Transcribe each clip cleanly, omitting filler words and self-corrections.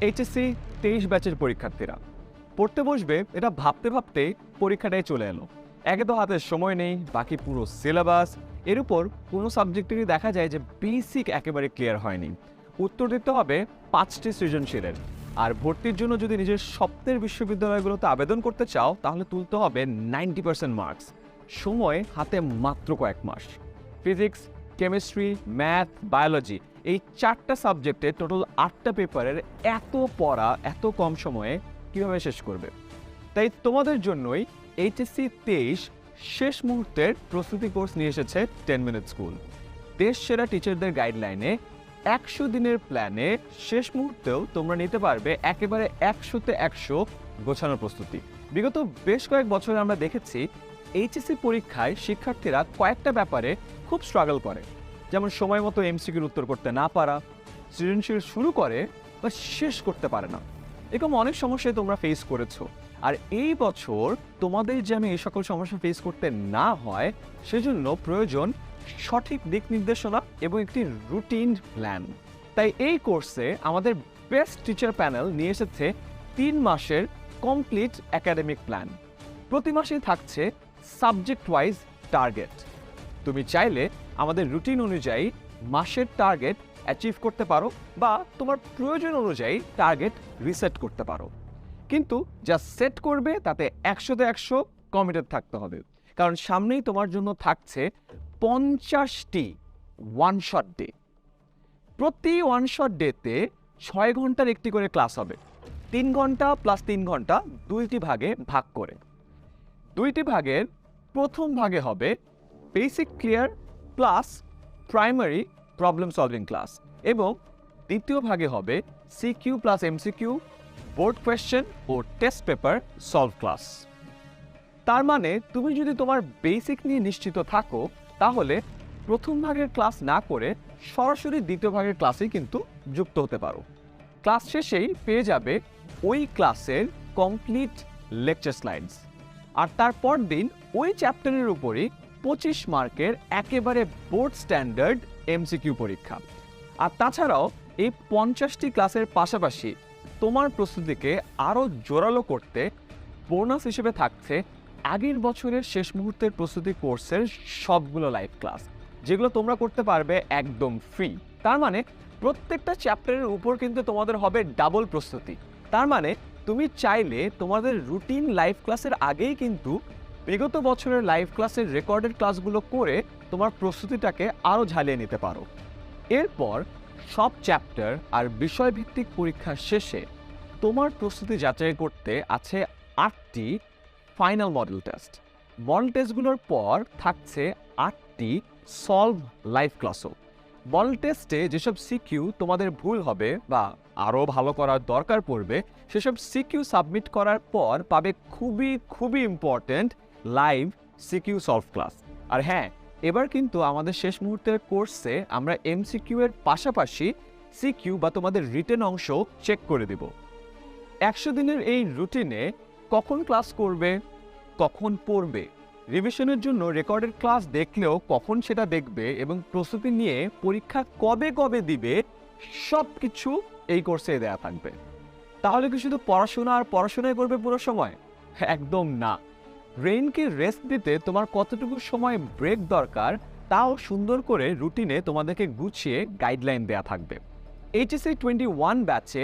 HSC 23 ব্যাচের পরীক্ষার্থীরা পড়তে বসবে এটা ভাবতে ভাবতে পরীক্ষাটাই চলে এলো। একে তো হাতে সময় নেই, বাকি পুরো সিলেবাস, এর উপর কোনো সাবজেক্টেরই দেখা যায় যে বেসিক একেবারে ক্লিয়ার হয়নি। উত্তর দিতে হবে 5টি সৃজনশীলের। আর ভর্তির জন্য যদি নিজের স্বপ্নের বিশ্ববিদ্যালয়গুলোতে আবেদন করতে চাও তাহলে তুলতে হবে 90% মার্কস। সময় হাতে মাত্র কয়েক মাস। ফিজিক্স, কেমিস্ট্রি, ম্যাথ, বায়োলজি এই 4টা সাবজেক্টে টোটাল 8টা পেপারের এত পড়া এত কম সময়ে কিভাবে শেষ করবে? তাই তোমাদের জন্যই এইচএসসি 23 শেষ মুহূর্তের প্রস্তুতি কোর্স নিয়ে এসেছে 10 মিনিট স্কুল। দেশ সেরা টিচারদের গাইডলাইনে 100 দিনের প্ল্যানে শেষ মুহূর্তেও তোমরা নিতে পারবে একেবারে 100তে 100 গোছানোর প্রস্তুতি। বিগত বেশ কয়েক বছরে আমরা দেখেছি এইচএসসি পরীক্ষায় শিক্ষার্থীরা কয়েকটা ব্যাপারে খুব স্ট্রাগল করে, যেমন সময়মতো এমসিকিউর উত্তর করতে না পারা, সৃজনশীল শুরু করে বা শেষ করতে পারে না। এরকম অনেক সমস্যায় তোমরা ফেস করেছো। আর এই বছর তোমাদের যেন এই সকল সমস্যা ফেস করতে না হয় সেজন্য প্রয়োজন সঠিক দিক নির্দেশনা এবং একটি রুটিন প্ল্যান। তাই এই কোর্সে আমাদের বেস্ট টিচার প্যানেল নিয়ে এসেছে 3 মাসের কমপ্লিট একাডেমিক প্ল্যান। প্রতি মাসে থাকছে সাবজেক্ট ওয়াইজ টার্গেট। তুমি চাইলে আমাদের রুটিন অনুযায়ী মাসের টার্গেট অ্যাচিভ করতে পারো বা তোমার প্রয়োজন অনুযায়ী টার্গেট রিসেট করতে পারো, কিন্তু যা সেট করবে তাতে 100তে 100 কমিটেড থাকতে হবে। কারণ সামনেই তোমার জন্য থাকছে 50টি ওয়ান শট ডে। প্রতি ওয়ান শট ডেতে 6 ঘন্টার একটি করে ক্লাস হবে, 3 ঘন্টা প্লাস 3 ঘন্টা 2টি ভাগে ভাগ করে। 2টি ভাগের প্রথম ভাগে হবে basic clear plus primary problem solving class এবং দ্বিতীয় ভাগে হবে CQ plus MCQ, board question ও টেস্ট পেপার সলভ ক্লাস। তার মানে তুমি যদি তোমার বেসিক নিয়ে নিশ্চিত থাকো তাহলে প্রথম ভাগের ক্লাস না করে সরাসরি দ্বিতীয় ভাগের ক্লাসেই কিন্তু যুক্ত হতে পারো। ক্লাস শেষেই পেয়ে যাবে ওই ক্লাসের কমপ্লিট লেকচার স্লাইডস। আর তারপর দিন ওই চ্যাপ্টারের উপরই 25 মার্কের একেবারে বোর্ড স্ট্যান্ডার্ড এমসিকিউ পরীক্ষা। আর তাছাড়াও এই 50টি ক্লাসের পাশাপাশি তোমার প্রস্তুতিকে আরও জোরালো করতে বোনাস হিসেবে থাকছে আগের বছরের শেষ মুহূর্তের প্রস্তুতি কোর্সের সবগুলো লাইভ ক্লাস, যেগুলো তোমরা করতে পারবে একদম ফ্রি। তার মানে প্রত্যেকটা চ্যাপ্টারের উপর কিন্তু তোমাদের হবে ডাবল প্রস্তুতি। তার মানে তুমি চাইলে তোমাদের রুটিন লাইভ ক্লাসের আগেই কিন্তু বিগত বছরের লাইভ ক্লাসের রেকর্ডেড ক্লাসগুলো করে তোমার প্রস্তুতিটাকে আরও ঝালিয়ে নিতে পারো। এরপর সব চ্যাপ্টার আর বিষয়ভিত্তিক পরীক্ষার শেষে তোমার প্রস্তুতি যাচাই করতে আছে 8টি ফাইনাল মডেল টেস্ট। মডেল টেস্টগুলোর পর থাকছে 8টি সলভ লাইভ ক্লাসও। মডেল টেস্টে যেসব সিকিউ তোমাদের ভুল হবে বা আরও ভালো করার দরকার পড়বে সেসব সিকিউ সাবমিট করার পর পাবে খুবই important live CQ solve class. আর হ্যাঁ, এবার কিন্তু আমাদের শেষ মুহূর্তের কোর্সে আমরা এমসিকিউ এর পাশাপাশি সিকিউ বা তোমাদের রিটেন অংশ চেক করে দেব। 100 দিনের এই রুটিনে কখন ক্লাস করবে, কখন পড়বে, রিভিশনের জন্য রেকর্ডেড ক্লাস দেখলেও কখন সেটা দেখবে এবং প্রস্তুতি নিয়ে পরীক্ষা কবে দিবে সব কিছু এই কোর্সে দেয়া থাকবে। তাহলে কি শুধু পড়াশোনা আর পড়াশোনাই করবে পুরো সময়? একদম না। ব্রেইনকে রেস্ট দিতে তোমার কতটুকু সময় ব্রেক দরকার তাও সুন্দর করে রুটিনে তোমাদেরকে গুছিয়ে গাইডলাইন দেয়া থাকবে। এইচএসসি 21 ব্যাচে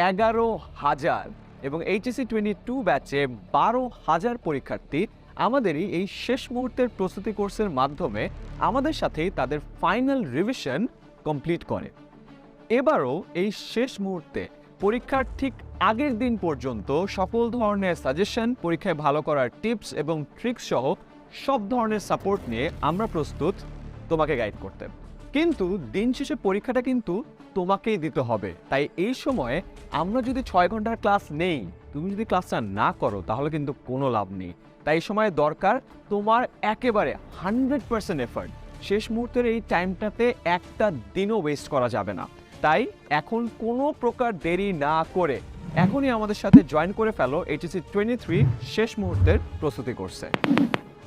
11,000 এবং এইচএসসি 22 ব্যাচে 12,000 পরীক্ষার্থী আমাদেরই এই শেষ মুহূর্তের প্রস্তুতি কোর্সের মাধ্যমে আমাদের সাথেই তাদের ফাইনাল রিভিশন কমপ্লিট করে। এবারও এই শেষ মুহূর্তে পরীক্ষার ঠিক আগের দিন পর্যন্ত সকল ধরনের সাজেশন, পরীক্ষায় ভালো করার টিপস এবং ট্রিক্স সহ সব ধরনের সাপোর্ট নিয়ে আমরা প্রস্তুত তোমাকে গাইড করতে। কিন্তু দিন শেষে পরীক্ষাটা কিন্তু তোমাকেই দিতে হবে। তাই এই সময়ে আমরা যদি 6 ঘন্টার ক্লাস নেই, তুমি যদি ক্লাসটা না করো তাহলে কিন্তু কোনো লাভ নেই। তাই এই সময় দরকার তোমার একেবারে 100% এফর্ট। শেষ মুহূর্তের এই টাইমটাতে একটা দিনও ওয়েস্ট করা যাবে না। তাই এখন কোনো প্রকার দেরি না করে এখনই আমাদের সাথে জয়েন করে ফেলো এইচএসসি 23 শেষ মুহূর্তের প্রস্তুতি কোর্সে।